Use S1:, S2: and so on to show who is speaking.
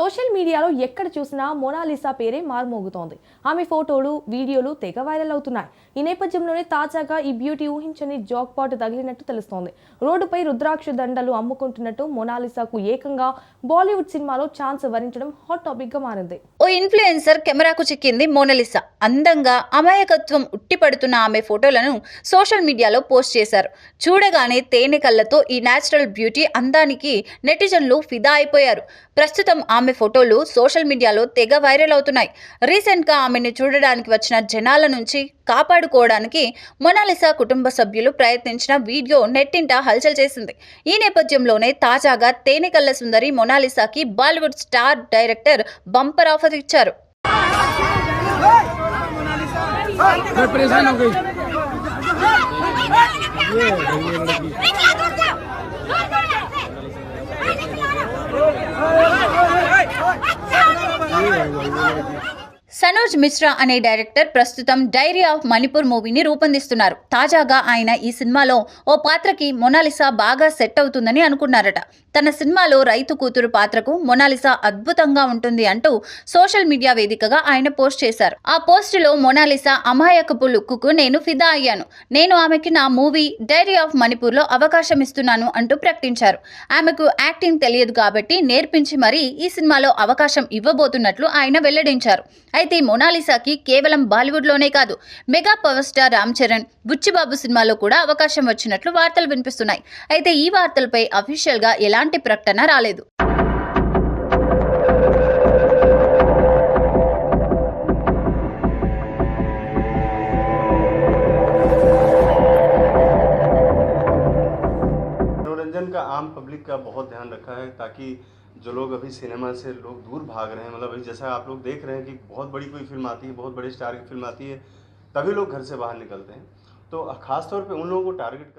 S1: Social మీడియాలో ఎక్కడ చూసినా మోనాలిసా పేరే మారుమోగుతోంది. ఆమె ఫోటోలు, వీడియోలు తెగ వైరల్ అవుతున్నాయి. ఈ నేపథ్యంలోనే తాజాగా ఈ బ్యూటీ ఊహించని జాక్పాట్ తగిలినట్టు తెలుస్తోంది. రోడ్డుపై రుద్రాక్ష దండలు అమ్ముకుంటున్నట్టు మోనాలిసాకు ఏకంగా బాలీవుడ్ సినిమాలో ఛాన్స్ వరించడం హాట్ టాపిక్ గా మారింది.
S2: ఓ ఇన్ఫ్లుయెన్సర్ కెమెరాకు చిక్కింది మోనాలిసా. అందంగా అమాయకత్వం ఉట్టిపడుతున్న ఆమె ఫోటోలను సోషల్ మీడియాలో పోస్ట్ చేశారు. చూడగానే తేనె కళ్ళతో ఈ నేచురల్ బ్యూటీ అందానికి నెటిజన్లు ఫిదా అయిపోయారు. ప్రస్తుతం ఆమె ఫోటోలు సోషల్ మీడియాలో తెగ వైరల్ అవుతున్నాయి. రీసెంట్ గా ఆమెను చూడడానికి వచ్చిన జనాల నుంచి కాపాడుకోవడానికి మోనాలిసా కుటుంబ సభ్యులు ప్రయత్నించిన వీడియో నెట్టింట హల్చల్ చేసింది. ఈ నేపథ్యంలోనే తాజాగా తేనె కళ్ళ సుందరి మోనాలిసాకి Bollywood star director bumper offer ఇచ్చారు. సనోజ్ మిశ్రా అనే డైరెక్టర్ ప్రస్తుతం డైరీ ఆఫ్ మణిపూర్ మూవీని రూపొందిస్తున్నారు. తాజాగా ఆయన ఈ సినిమాలో ఓ పాత్రకి మోనాలిసా బాగా సెట్ అవుతుందని అనుకున్నారట. తన సినిమాలో రైతు కూతురు పాత్రకు మోనాలిసా అద్భుతంగా ఉంటుంది అంటూ సోషల్ మీడియా వేదికగా ఆయన పోస్ట్ చేశారు. ఆ పోస్టులో మోనాలిసా అమాయకపు లుక్కు నేను ఫిదా అయ్యాను. నేను ఆమెకి నా మూవీ డైరీ ఆఫ్ మణిపూర్లో అవకాశం ఇస్తున్నాను అంటూ ప్రకటించారు. ఆమెకు యాక్టింగ్ తెలియదు కాబట్టి నేర్పించి మరీ ఈ సినిమాలో అవకాశం ఇవ్వబోతున్నట్లు ఆయన వెల్లడించారు. అయితే మోనాలిసాకి కేవలం బాలీవుడ్లోనే కాదు, mega power star Ram Charan, Buchibabu సినిమాలో కూడా అవకాశం వచ్చినట్లు వార్తలు వినిపిస్తున్నాయి. అయితే ఈ వార్తలపై అఫీషియల్ గా ఎలాంటి ప్రకటన రాలేదు.
S3: मनोरंजन का आम पब्लिक का बहुत ध्यान रखा है ताकि जो लोग अभी सिनेमा से लोग दूर भाग रहे हैं, मतलब अभी जैसा आप लोग देख रहे हैं कि बहुत बड़ी कोई फिल्म आती है, बहुत बड़े स्टार की फिल्म आती है, तभी लोग घर से बाहर निकलते हैं। तो खास तौर पे उन लोगों को टारगेट